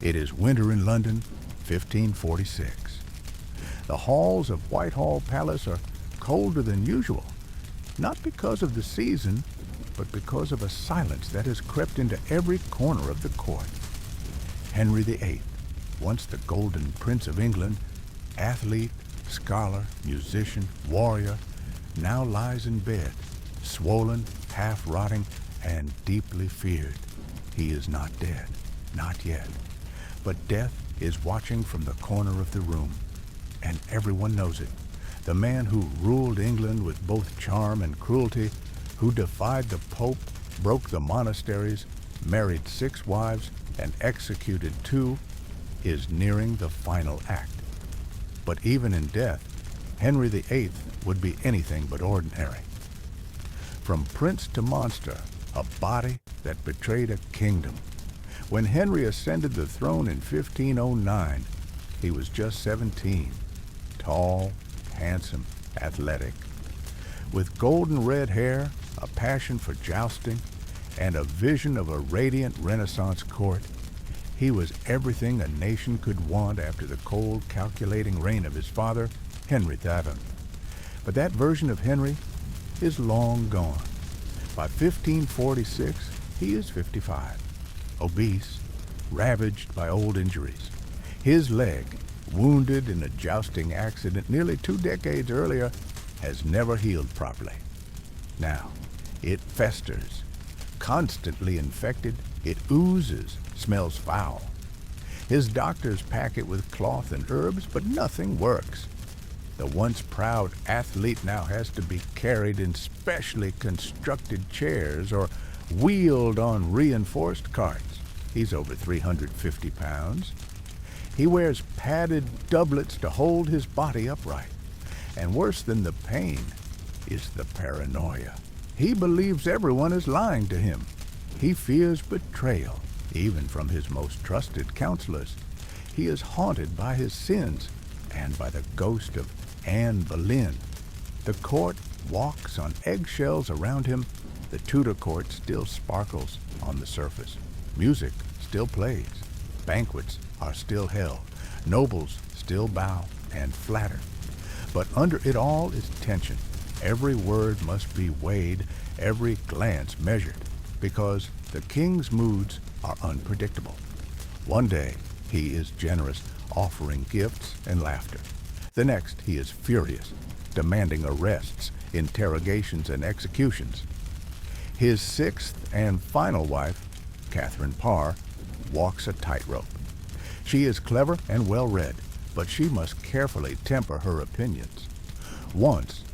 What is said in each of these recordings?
It is winter in London, 1546. The halls of Whitehall Palace are colder than usual, not because of the season, but because of a silence that has crept into every corner of the court. Henry VIII, once the Golden Prince of England, athlete, scholar, musician, warrior, now lies in bed, swollen, half-rotting, and deeply feared. He is not dead, not yet. But death is watching from the corner of the room, and everyone knows it. The man who ruled England with both charm and cruelty, who defied the Pope, broke the monasteries, married 6 wives, and executed 2, is nearing the final act. But even in death, Henry VIII would be anything but ordinary. From prince to monster, a body that betrayed a kingdom. When Henry ascended the throne in 1509, he was just 17, tall, handsome, athletic. With golden red hair, a passion for jousting, and a vision of a radiant Renaissance court, he was everything a nation could want after the cold, calculating reign of his father, Henry VII. But that version of Henry is long gone. By 1546, he is 55, obese, ravaged by old injuries. His leg, wounded in a jousting accident nearly 2 decades earlier, has never healed properly. Now, it festers. Constantly infected, it oozes, smells foul. His doctors pack it with cloth and herbs, but nothing works. The once proud athlete now has to be carried in specially constructed chairs or wheeled on reinforced carts. He's over 350 pounds. He wears padded doublets to hold his body upright. And worse than the pain is the paranoia. He believes everyone is lying to him. He fears betrayal, even from his most trusted counselors. He is haunted by his sins and by the ghost of Anne Boleyn. The court walks on eggshells around him. The Tudor court still sparkles on the surface. Music still plays. Banquets are still held. Nobles still bow and flatter. But under it all is tension. Every word must be weighed, every glance measured, because the king's moods are unpredictable. One day, he is generous, offering gifts and laughter. The next, he is furious, demanding arrests, interrogations, and executions. His 6th and final wife, Catherine Parr, walks a tightrope. She is clever and well-read, but she must carefully temper her opinions. Once,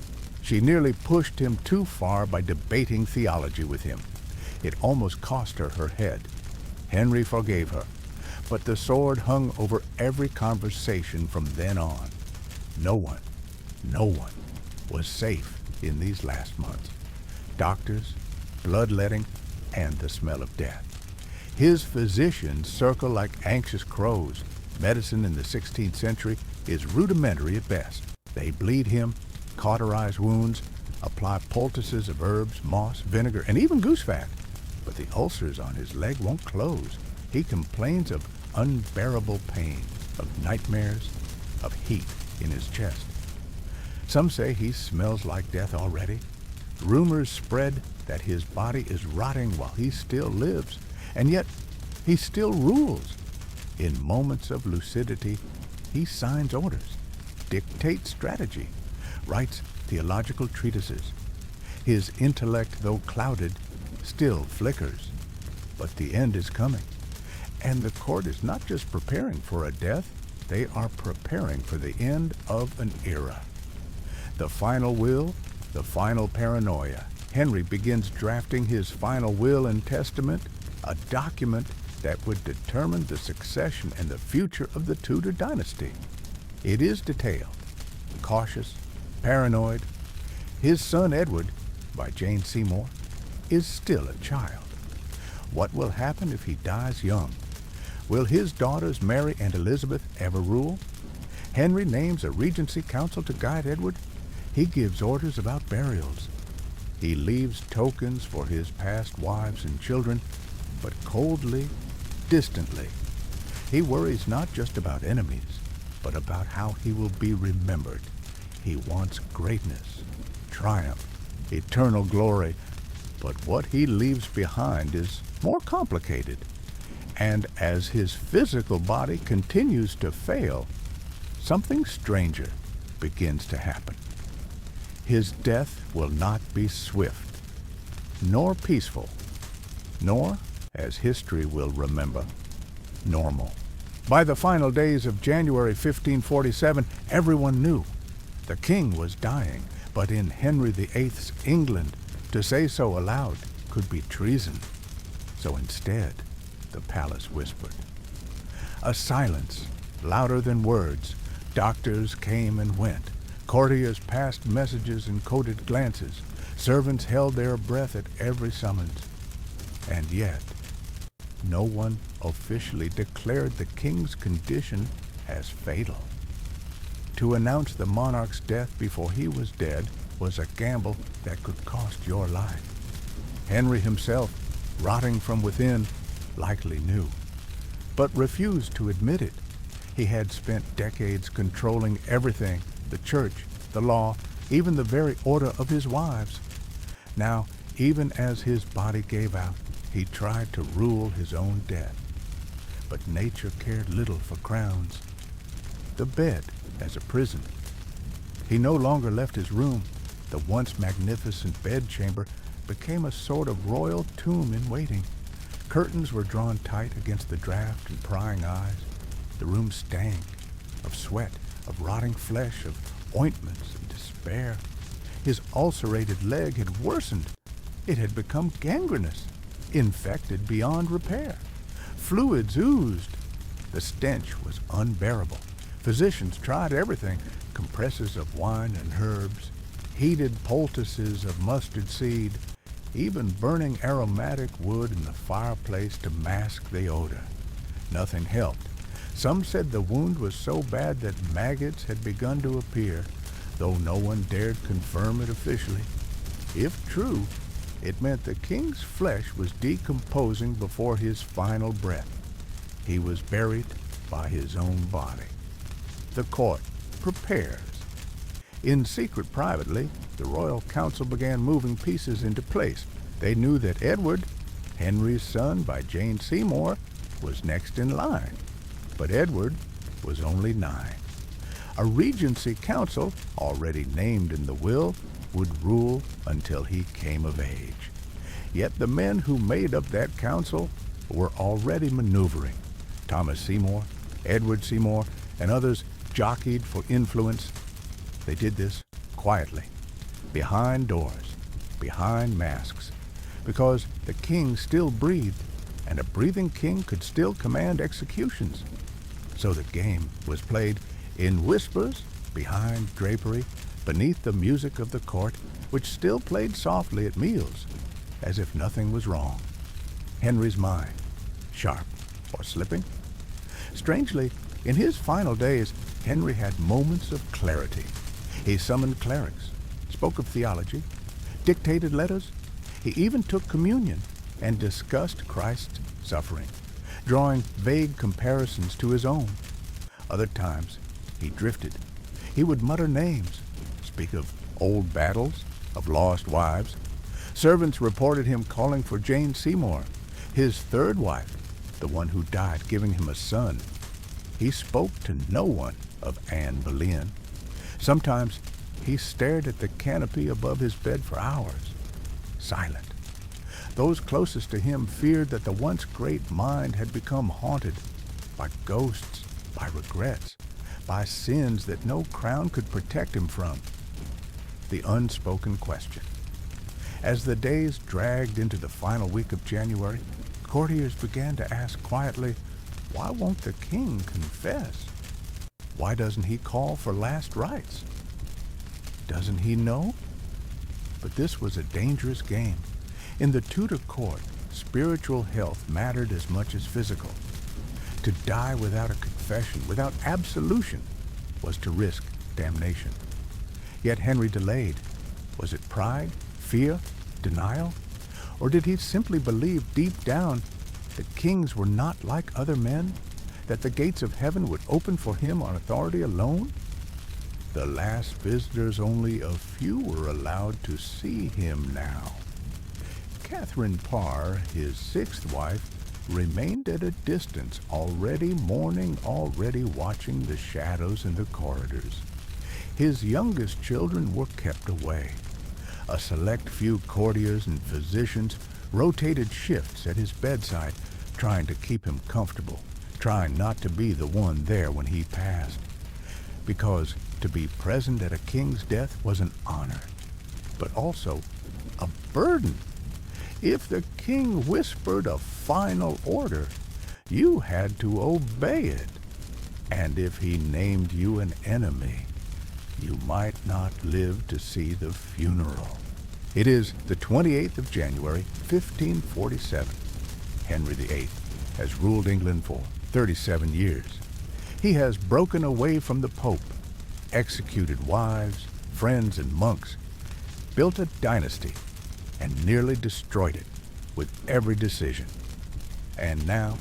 she nearly pushed him too far by debating theology with him. It almost cost her her head. Henry forgave her, but the sword hung over every conversation from then on. No one was safe in these last months. Doctors, bloodletting, and the smell of death. His physicians circle like anxious crows. Medicine in the 16th century is rudimentary at best. They bleed him, cauterize wounds, apply poultices of herbs, moss, vinegar, and even goose fat. But the ulcers on his leg won't close. He complains of unbearable pain, of nightmares, of heat in his chest. Some say he smells like death already. Rumors spread that his body is rotting while he still lives, and yet he still rules. In moments of lucidity, he signs orders, dictates strategy, writes theological treatises. His intellect, though clouded, still flickers. But the end is coming. And the court is not just preparing for a death, they are preparing for the end of an era. The final will, the final paranoia. Henry begins drafting his final will and testament, a document that would determine the succession and the future of the Tudor dynasty. It is detailed, cautious, paranoid. His son Edward, by Jane Seymour, is still a child. What will happen if he dies young? Will his daughters Mary and Elizabeth ever rule? Henry names a regency council to guide Edward. He gives orders about burials. He leaves tokens for his past wives and children, but coldly, distantly. He worries not just about enemies, but about how he will be remembered. He wants greatness, triumph, eternal glory, but what he leaves behind is more complicated. And as his physical body continues to fail, something stranger begins to happen. His death will not be swift, nor peaceful, nor, as history will remember, normal. By the final days of January 1547, everyone knew the king was dying, but in Henry VIII's England, to say so aloud could be treason. So instead, the palace whispered. A silence, louder than words. Doctors came and went. Courtiers passed messages and coded glances. Servants held their breath at every summons. And yet, no one officially declared the king's condition as fatal. To announce the monarch's death before he was dead was a gamble that could cost your life. Henry himself, rotting from within, likely knew, but refused to admit it. He had spent decades controlling everything, the church, the law, even the very order of his wives. Now, even as his body gave out, he tried to rule his own death. But nature cared little for crowns. The bed as a prison. He no longer left his room. The once magnificent bedchamber became a sort of royal tomb in waiting. Curtains were drawn tight against the draught and prying eyes. The room stank of sweat, of rotting flesh, of ointments and despair. His ulcerated leg had worsened. It had become gangrenous, infected beyond repair. Fluids oozed. The stench was unbearable. Physicians tried everything, compresses of wine and herbs, heated poultices of mustard seed, even burning aromatic wood in the fireplace to mask the odor. Nothing helped. Some said the wound was so bad that maggots had begun to appear, though no one dared confirm it officially. If true, it meant the king's flesh was decomposing before his final breath. He was buried by his own body. The court prepares. In secret, privately, the royal council began moving pieces into place. They knew that Edward, Henry's son by Jane Seymour, was next in line. But Edward was only 9. A regency council, already named in the will, would rule until he came of age. Yet the men who made up that council were already maneuvering. Thomas Seymour, Edward Seymour, and others jockeyed for influence. They did this quietly, behind doors, behind masks, because the king still breathed, and a breathing king could still command executions. So the game was played in whispers, behind drapery, beneath the music of the court, which still played softly at meals, as if nothing was wrong. Henry's mind, sharp or slipping? Strangely, in his final days, Henry had moments of clarity. He summoned clerics, spoke of theology, dictated letters. He even took communion and discussed Christ's suffering, drawing vague comparisons to his own. Other times, he drifted. He would mutter names, speak of old battles, of lost wives. Servants reported him calling for Jane Seymour, his 3rd wife, the one who died giving him a son. He spoke to no one of Anne Boleyn. Sometimes he stared at the canopy above his bed for hours, silent. Those closest to him feared that the once great mind had become haunted by ghosts, by regrets, by sins that no crown could protect him from. The unspoken question. As the days dragged into the final week of January, courtiers began to ask quietly, why won't the king confess? Why doesn't he call for last rites? Doesn't he know? But this was a dangerous game. In the Tudor court, spiritual health mattered as much as physical. To die without a confession, without absolution, was to risk damnation. Yet Henry delayed. Was it pride, fear, denial? Or did he simply believe deep down that kings were not like other men? that the gates of heaven would open for him on authority alone? The last visitors, only a few were allowed to see him now. Catherine Parr, his sixth wife, remained at a distance, already mourning, already watching the shadows in the corridors. His youngest children were kept away. A select few courtiers and physicians rotated shifts at his bedside, trying to keep him comfortable, trying not to be the one there when he passed. Because to be present at a king's death was an honor, but also a burden. If the king whispered a final order, you had to obey it. And if he named you an enemy, you might not live to see the funeral. It is the 28th of January, 1547. Henry VIII has ruled England for 37 years. He has broken away from the Pope, executed wives, friends, and monks, built a dynasty, and nearly destroyed it with every decision. And now,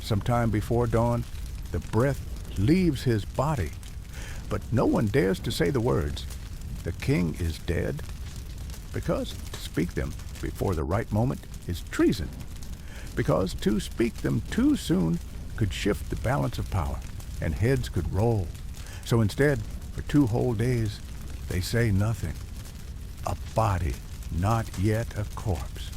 sometime before dawn, the breath leaves his body, but no one dares to say the words, "The king is dead," because to speak them before the right moment is treason, because to speak them too soon could shift the balance of power, and heads could roll. So instead, for 2 whole days, they say nothing. A body, not yet a corpse.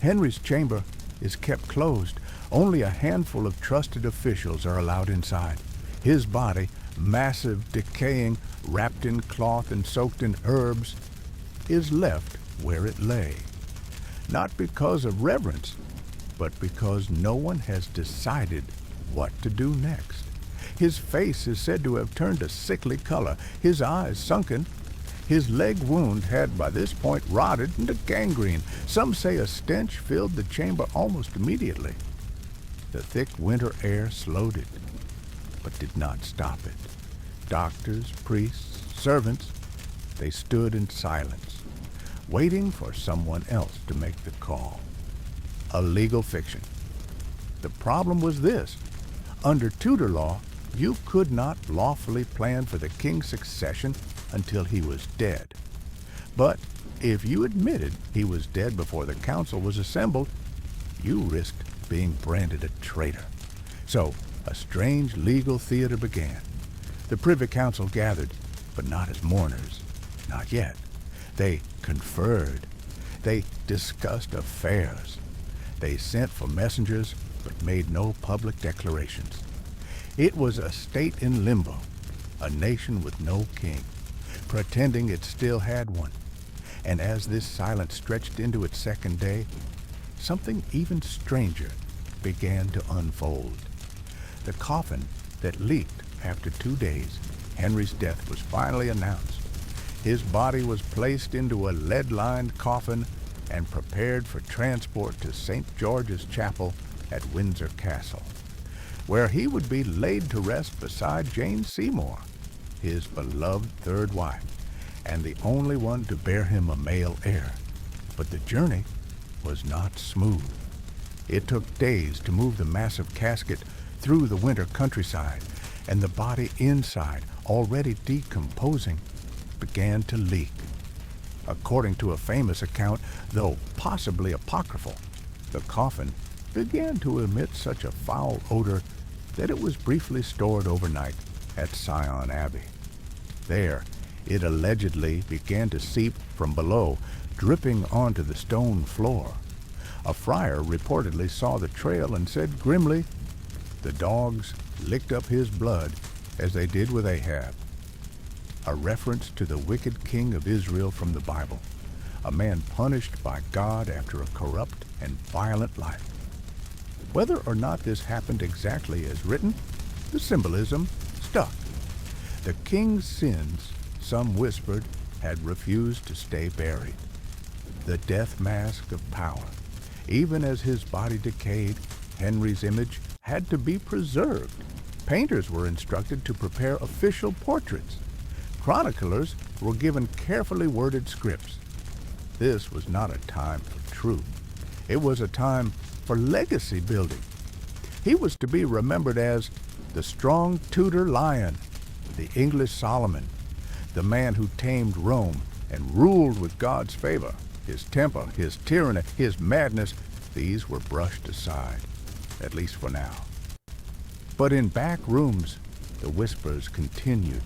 Henry's chamber is kept closed. Only a handful of trusted officials are allowed inside. His body, massive, decaying, wrapped in cloth and soaked in herbs, is left where it lay. Not because of reverence, but because no one has decided what to do next. His face is said to have turned a sickly color, his eyes sunken. His leg wound had by this point rotted into gangrene. Some say a stench filled the chamber almost immediately. The thick winter air slowed it, but did not stop it. Doctors, priests, servants, they stood in silence, waiting for someone else to make the call. A legal fiction. The problem was this: under Tudor law, you could not lawfully plan for the king's succession until he was dead. But if you admitted he was dead before the council was assembled, you risked being branded a traitor. So a strange legal theater began. The Privy Council gathered, but not as mourners, not yet. They conferred. They discussed affairs. They sent for messengers, but made no public declarations. It was a state in limbo, a nation with no king, pretending it still had one. And as this silence stretched into its second day, something even stranger began to unfold. The coffin that leaked after 2 days, Henry's death, was finally announced. His body was placed into a lead-lined coffin and prepared for transport to St. George's Chapel at Windsor Castle, where he would be laid to rest beside Jane Seymour, his beloved third wife, and the only one to bear him a male heir. But the journey was not smooth. It took days to move the massive casket through the winter countryside, and the body inside, already decomposing, began to leak. According to a famous account, though possibly apocryphal, the coffin began to emit such a foul odor that it was briefly stored overnight at Sion Abbey. There, it allegedly began to seep from below, dripping onto the stone floor. A friar reportedly saw the trail and said grimly, "The dogs licked up his blood as they did with Ahab." A reference to the wicked king of Israel from the Bible, a man punished by God after a corrupt and violent life. Whether or not this happened exactly as written, the symbolism stuck. The king's sins, some whispered, had refused to stay buried. The death mask of power. Even as his body decayed, Henry's image had to be preserved. Painters were instructed to prepare official portraits. Chroniclers were given carefully worded scripts. This was not a time for truth. It was a time for legacy building. He was to be remembered as the strong Tudor lion, the English Solomon, the man who tamed Rome and ruled with God's favor. His temper, his tyranny, his madness, these were brushed aside, at least for now. But in back rooms, the whispers continued,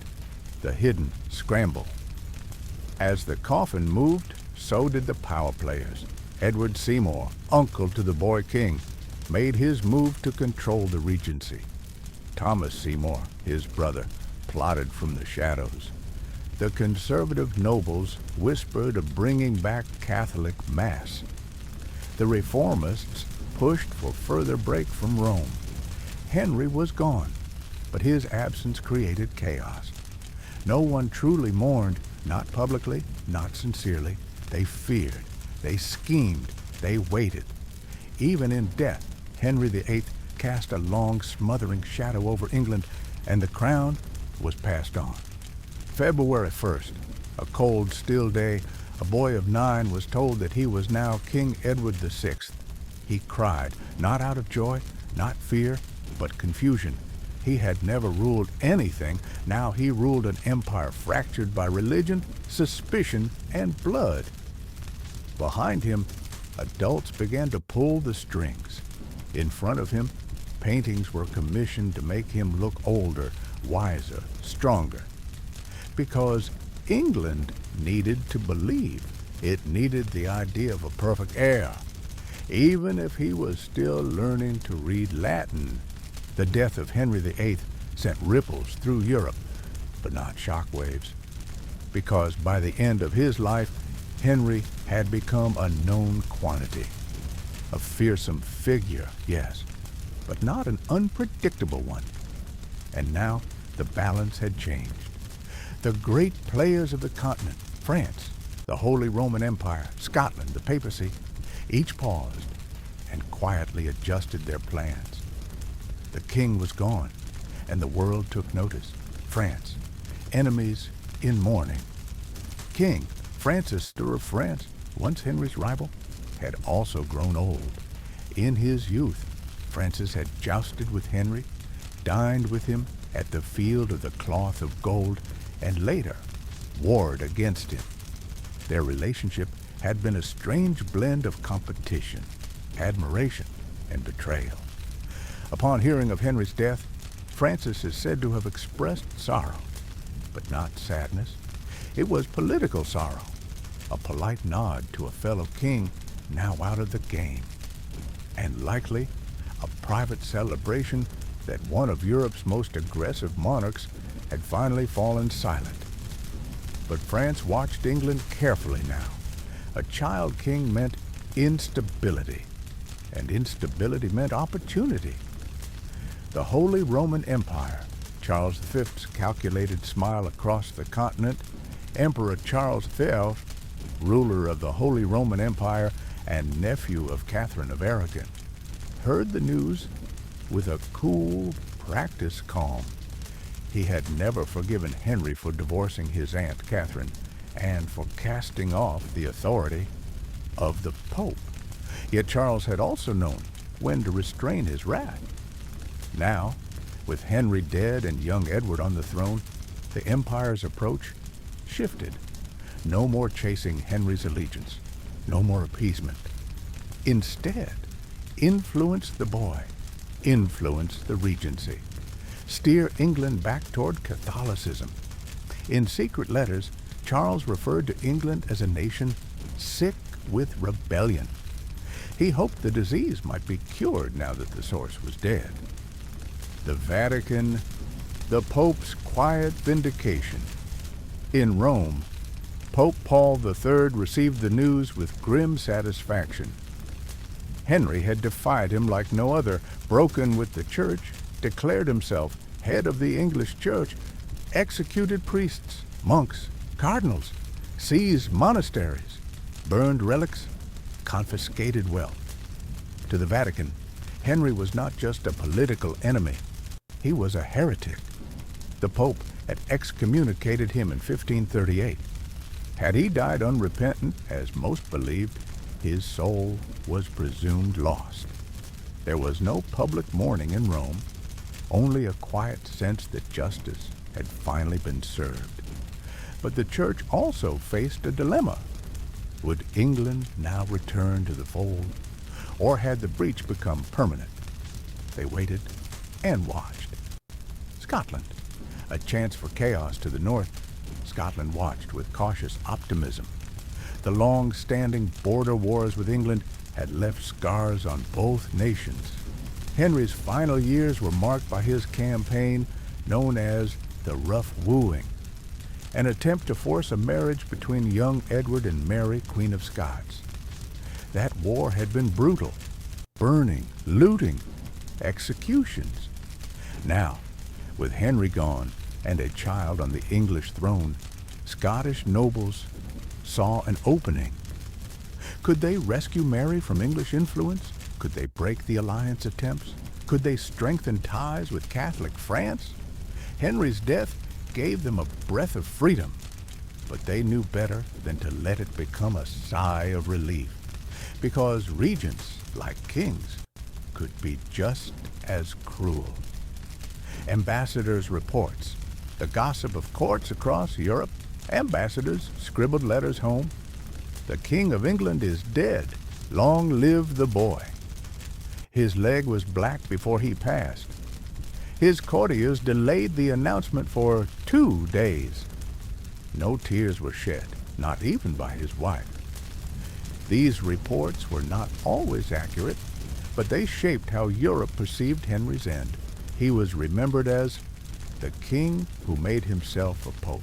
the hidden scramble. As the coffin moved, so did the power players. Edward Seymour, uncle to the boy king, made his move to control the regency. Thomas Seymour, his brother, plotted from the shadows. The conservative nobles whispered of bringing back Catholic Mass. The reformists pushed for further break from Rome. Henry was gone, but his absence created chaos. No one truly mourned, not publicly, not sincerely. They feared, they schemed, they waited. Even in death, Henry VIII cast a long, smothering shadow over England, and the crown was passed on. February 1st, a cold, still day, a boy of 9 was told that he was now King Edward VI. He cried, not out of joy, not fear, but confusion. He had never ruled anything. Now he ruled an empire fractured by religion, suspicion, and blood. Behind him, adults began to pull the strings. In front of him, paintings were commissioned to make him look older, wiser, stronger. Because England needed to believe. It needed the idea of a perfect heir. Even if he was still learning to read Latin, the death of Henry VIII sent ripples through Europe, but not shockwaves. Because by the end of his life, Henry had become a known quantity. A fearsome figure, yes, but not an unpredictable one. And now the balance had changed. The great players of the continent, France, the Holy Roman Empire, Scotland, the papacy, each paused and quietly adjusted their plans. The king was gone, and the world took notice. France, enemies in mourning. King Francis of France, once Henry's rival, had also grown old. In his youth, Francis had jousted with Henry, dined with him at the Field of the Cloth of Gold, and later warred against him. Their relationship had been a strange blend of competition, admiration, and betrayal. Upon hearing of Henry's death, Francis is said to have expressed sorrow, but not sadness. It was political sorrow, a polite nod to a fellow king now out of the game, and likely a private celebration that one of Europe's most aggressive monarchs had finally fallen silent. But France watched England carefully now. A child king meant instability, and instability meant opportunity. The Holy Roman Empire, Charles V's calculated smile across the continent, Emperor Charles V, ruler of the Holy Roman Empire and nephew of Catherine of Aragon, heard the news with a cool, practiced calm. He had never forgiven Henry for divorcing his aunt Catherine and for casting off the authority of the Pope. Yet Charles had also known when to restrain his wrath. Now, with Henry dead and young Edward on the throne, the empire's approach shifted. No more chasing Henry's allegiance, no more appeasement. Instead, influence the boy, influence the regency, steer England back toward Catholicism. In secret letters, Charles referred to England as a nation sick with rebellion. He hoped the disease might be cured now that the source was dead. The Vatican, the Pope's quiet vindication. In Rome, Pope Paul III received the news with grim satisfaction. Henry had defied him like no other, broken with the church, declared himself head of the English church, executed priests, monks, cardinals, seized monasteries, burned relics, confiscated wealth. To the Vatican, Henry was not just a political enemy, he was a heretic. The Pope had excommunicated him in 1538. Had he died unrepentant, as most believed, his soul was presumed lost. There was no public mourning in Rome, only a quiet sense that justice had finally been served. But the church also faced a dilemma. Would England now return to the fold, or had the breach become permanent? They waited and watched. Scotland, a chance for chaos to the north, Scotland watched with cautious optimism. The long-standing border wars with England had left scars on both nations. Henry's final years were marked by his campaign known as the Rough Wooing, an attempt to force a marriage between young Edward and Mary, Queen of Scots. That war had been brutal, burning, looting, executions. Now, with Henry gone and a child on the English throne, Scottish nobles saw an opening. Could they rescue Mary from English influence? Could they break the alliance attempts? Could they strengthen ties with Catholic France? Henry's death gave them a breath of freedom, but they knew better than to let it become a sigh of relief, because regents, like kings, could be just as cruel. Ambassadors' reports, the gossip of courts across Europe, ambassadors scribbled letters home. The King of England is dead. Long live the boy. His leg was black before he passed. His courtiers delayed the announcement for 2 days. No tears were shed, not even by his wife. These reports were not always accurate, but they shaped how Europe perceived Henry's end. He was remembered as the king who made himself a pope,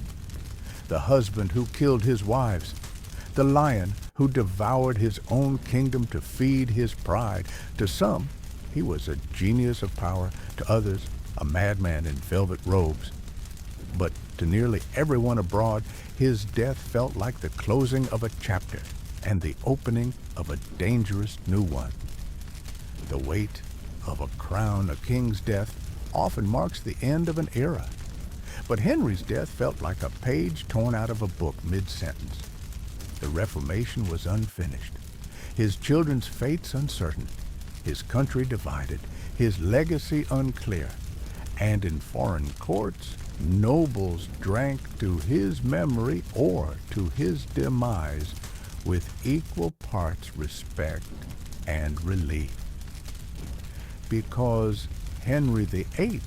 the husband who killed his wives, the lion who devoured his own kingdom to feed his pride. To some, he was a genius of power, to others, a madman in velvet robes. But to nearly everyone abroad, his death felt like the closing of a chapter and the opening of a dangerous new one. The weight of a crown, a king's death, often marks the end of an era. But Henry's death felt like a page torn out of a book mid-sentence. The Reformation was unfinished, his children's fates uncertain, his country divided, his legacy unclear, and in foreign courts, nobles drank to his memory or to his demise with equal parts respect and relief. Because Henry VIII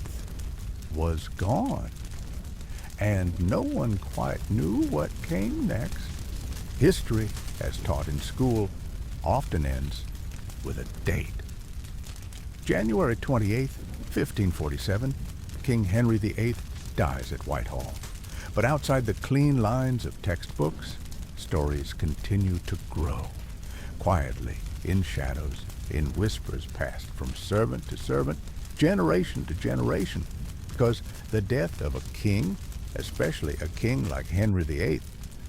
was gone, and no one quite knew what came next. History, as taught in school, often ends with a date. January 28th, 1547, King Henry VIII dies at Whitehall. But outside the clean lines of textbooks, stories continue to grow, quietly, in shadows, in whispers passed from servant to servant, generation to generation, because the death of a king, especially a king like Henry VIII,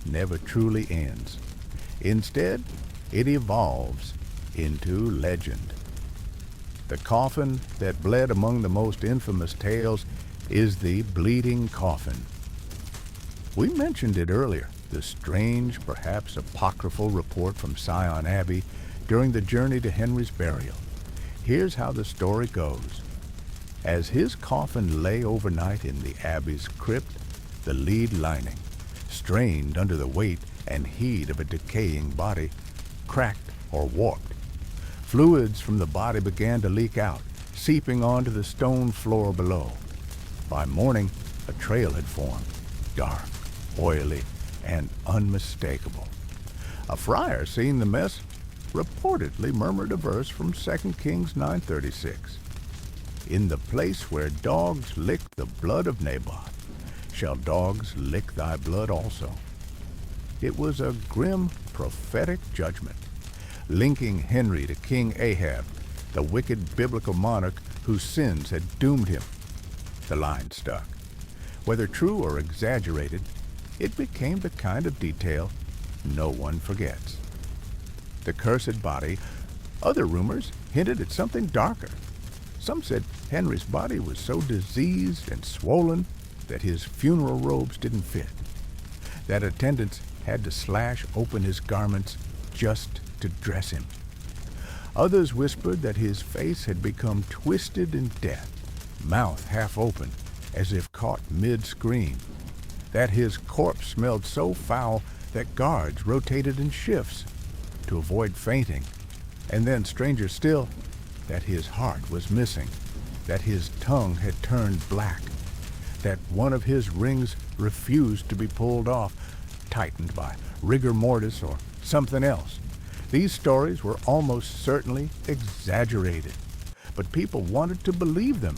never truly ends. Instead, it evolves into legend. The coffin that bled among the most infamous tales is the bleeding coffin. We mentioned it earlier, the strange, perhaps apocryphal report from Sion Abbey during the journey to Henry's burial. Here's how the story goes. As his coffin lay overnight in the abbey's crypt, the lead lining, strained under the weight and heat of a decaying body, cracked or warped. Fluids from the body began to leak out, seeping onto the stone floor below. By morning, a trail had formed, dark, oily, and unmistakable. A friar, seeing the mess, reportedly murmured a verse from 2 Kings 9:36. In the place where dogs licked the blood of Naboth, shall dogs lick thy blood also. It was a grim prophetic judgment, linking Henry to King Ahab, the wicked biblical monarch whose sins had doomed him. The line stuck. Whether true or exaggerated, it became the kind of detail no one forgets. The cursed body, other rumors hinted at something darker. Some said Henry's body was so diseased and swollen that his funeral robes didn't fit, that attendants had to slash open his garments just to dress him. Others whispered that his face had become twisted in death, mouth half open, as if caught mid-scream, that his corpse smelled so foul that guards rotated in shifts to avoid fainting, and then, stranger still, that his heart was missing, that his tongue had turned black, that one of his rings refused to be pulled off, tightened by rigor mortis or something else. These stories were almost certainly exaggerated, but people wanted to believe them,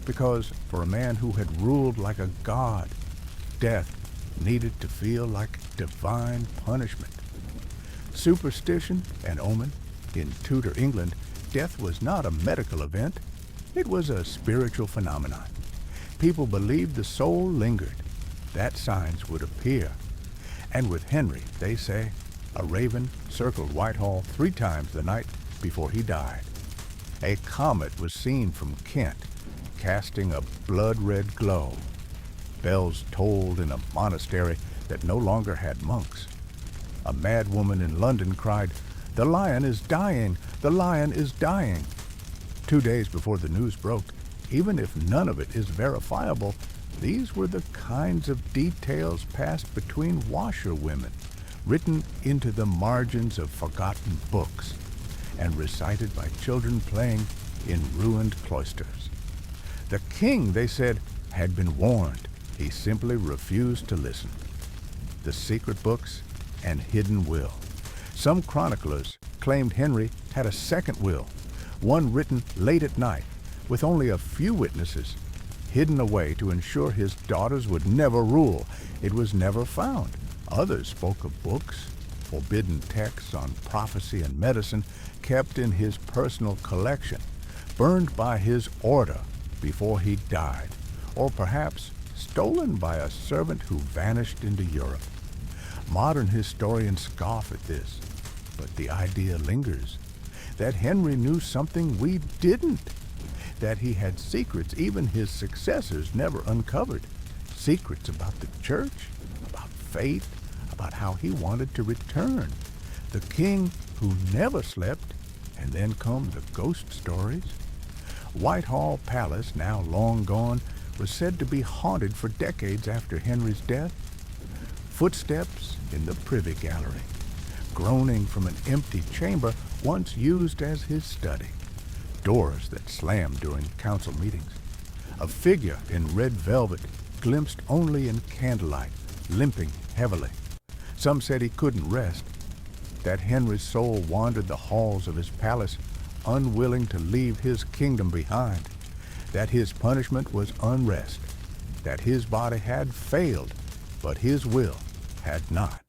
because for a man who had ruled like a god, death needed to feel like divine punishment. Superstition and omen. In Tudor England, death was not a medical event. It was a spiritual phenomenon. People believed the soul lingered, that signs would appear. And with Henry, they say, a raven circled Whitehall 3 times the night before he died. A comet was seen from Kent, casting a blood-red glow. Bells tolled in a monastery that no longer had monks. A mad woman in London cried, "The lion is dying! The lion is dying!" 2 days before the news broke, even if none of it is verifiable, these were the kinds of details passed between washerwomen, written into the margins of forgotten books, and recited by children playing in ruined cloisters. The king, they said, had been warned. He simply refused to listen. The secret books and hidden will. Some chroniclers claimed Henry had a second will, one written late at night, with only a few witnesses, hidden away to ensure his daughters would never rule. It was never found. Others spoke of books, forbidden texts on prophecy and medicine, kept in his personal collection, burned by his order before he died, or perhaps stolen by a servant who vanished into Europe. Modern historians scoff at this, but the idea lingers that Henry knew something we didn't, that he had secrets even his successors never uncovered, secrets about the church, about faith, about how he wanted to return, the king who never slept, and then come the ghost stories. Whitehall Palace, now long gone, was said to be haunted for decades after Henry's death. Footsteps in the Privy Gallery, groaning from an empty chamber once used as his study. Doors that slammed during council meetings. A figure in red velvet, glimpsed only in candlelight, limping heavily. Some said he couldn't rest, that Henry's soul wandered the halls of his palace, unwilling to leave his kingdom behind, that his punishment was unrest, that his body had failed, but his will had not.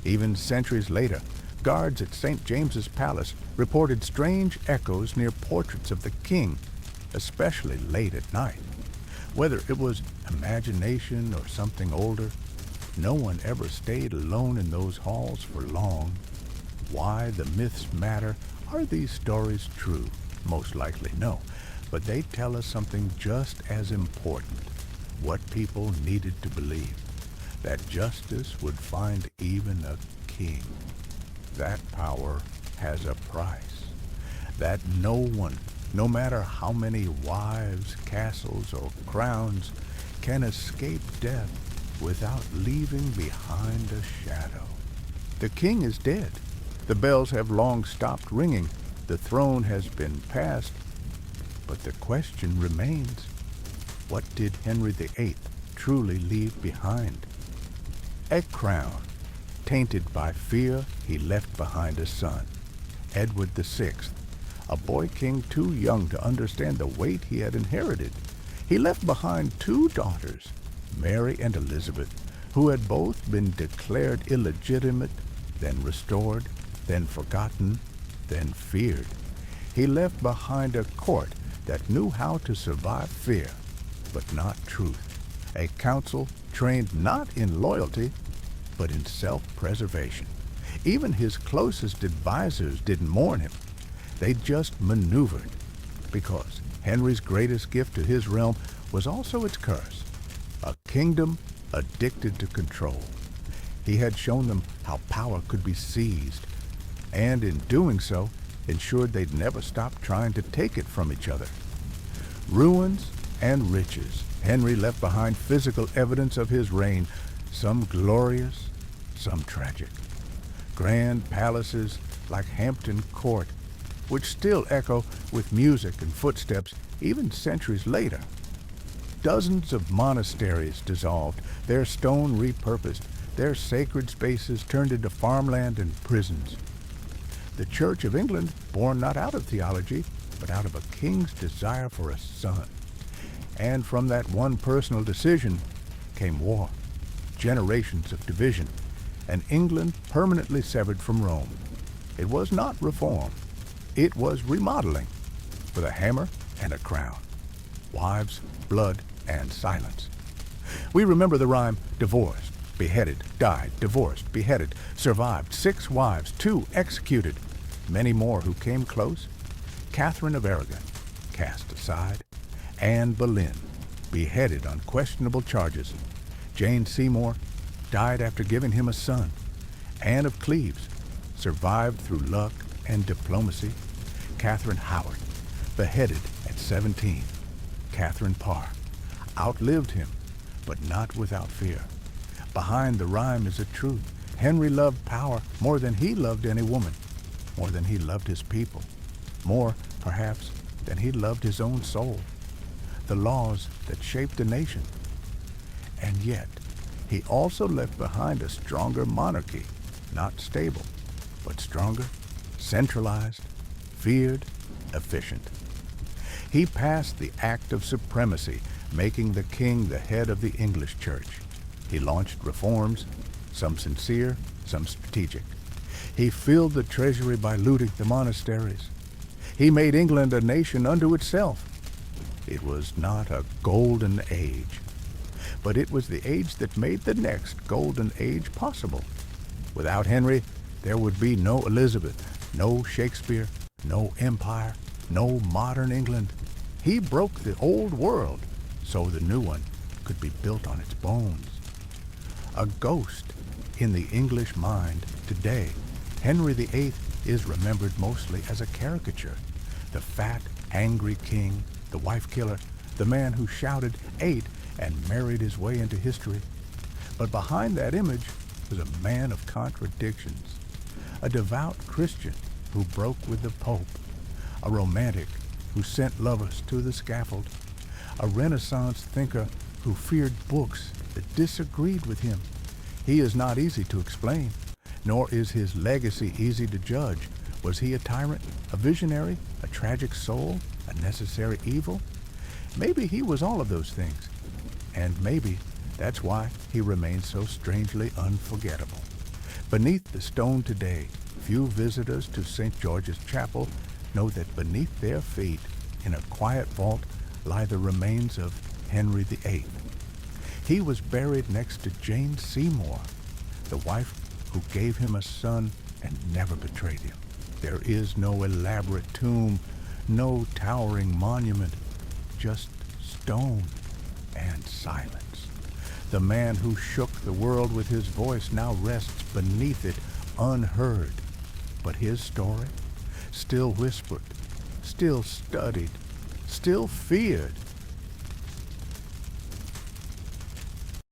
Even centuries later, guards at St. James's Palace reported strange echoes near portraits of the king, especially late at night. Whether it was imagination or something older, no one ever stayed alone in those halls for long. Why the myths matter? Are these stories true? Most likely no, but they tell us something just as important, what people needed to believe, that justice would find even a king. That power has a price, that no one, no matter how many wives, castles, or crowns, can escape death without leaving behind a shadow. The king is dead. The bells have long stopped ringing. The throne has been passed. But the question remains, what did Henry VIII truly leave behind? A crown. Tainted by fear, he left behind a son, Edward VI, a boy king too young to understand the weight he had inherited. He left behind 2 daughters, Mary and Elizabeth, who had both been declared illegitimate, then restored, then forgotten, then feared. He left behind a court that knew how to survive fear, but not truth. A council trained not in loyalty, but in self-preservation. Even his closest advisors didn't mourn him. They just maneuvered, because Henry's greatest gift to his realm was also its curse, a kingdom addicted to control. He had shown them how power could be seized, and in doing so, ensured they'd never stop trying to take it from each other. Ruins and riches, Henry left behind physical evidence of his reign, some glorious, some tragic. Grand palaces like Hampton Court, which still echo with music and footsteps even centuries later. Dozens of monasteries dissolved, their stone repurposed, their sacred spaces turned into farmland and prisons. The Church of England, born not out of theology, but out of a king's desire for a son. And from that one personal decision came war, generations of division, and England permanently severed from Rome. It was not reform. It was remodeling, with a hammer and a crown. Wives, blood, and silence. We remember the rhyme, divorced, beheaded, died, divorced, beheaded, survived, 6 wives, 2 executed, many more who came close. Catherine of Aragon, cast aside. Anne Boleyn, beheaded on questionable charges. Jane Seymour died after giving him a son. Anne of Cleves survived through luck and diplomacy. Catherine Howard, beheaded at 17. Catherine Parr outlived him, but not without fear. Behind the rhyme is a truth. Henry loved power more than he loved any woman, more than he loved his people, more, perhaps, than he loved his own soul, the laws that shaped a nation. And yet, he also left behind a stronger monarchy, not stable, but stronger, centralized, feared, efficient. He passed the Act of Supremacy, making the king the head of the English Church. He launched reforms, some sincere, some strategic. He filled the treasury by looting the monasteries. He made England a nation unto itself. It was not a golden age, but it was the age that made the next golden age possible. Without Henry, there would be no Elizabeth, no Shakespeare, no empire, no modern England. He broke the old world so the new one could be built on its bones. A ghost in the English mind today, Henry VIII is remembered mostly as a caricature. The fat, angry king, the wife killer, the man who shouted, ate, and married his way into history. But behind that image was a man of contradictions, a devout Christian who broke with the Pope, a romantic who sent lovers to the scaffold, a Renaissance thinker who feared books that disagreed with him. He is not easy to explain, nor is his legacy easy to judge. Was he a tyrant, a visionary, a tragic soul, a necessary evil? Maybe he was all of those things, and maybe that's why he remains so strangely unforgettable. Beneath the stone today, few visitors to St. George's Chapel know that beneath their feet, in a quiet vault, lie the remains of Henry VIII. He was buried next to Jane Seymour, the wife who gave him a son and never betrayed him. There is no elaborate tomb, no towering monument, just stone and silence. The man who shook the world with his voice now rests beneath it, unheard. But his story, still whispered, still studied, still feared,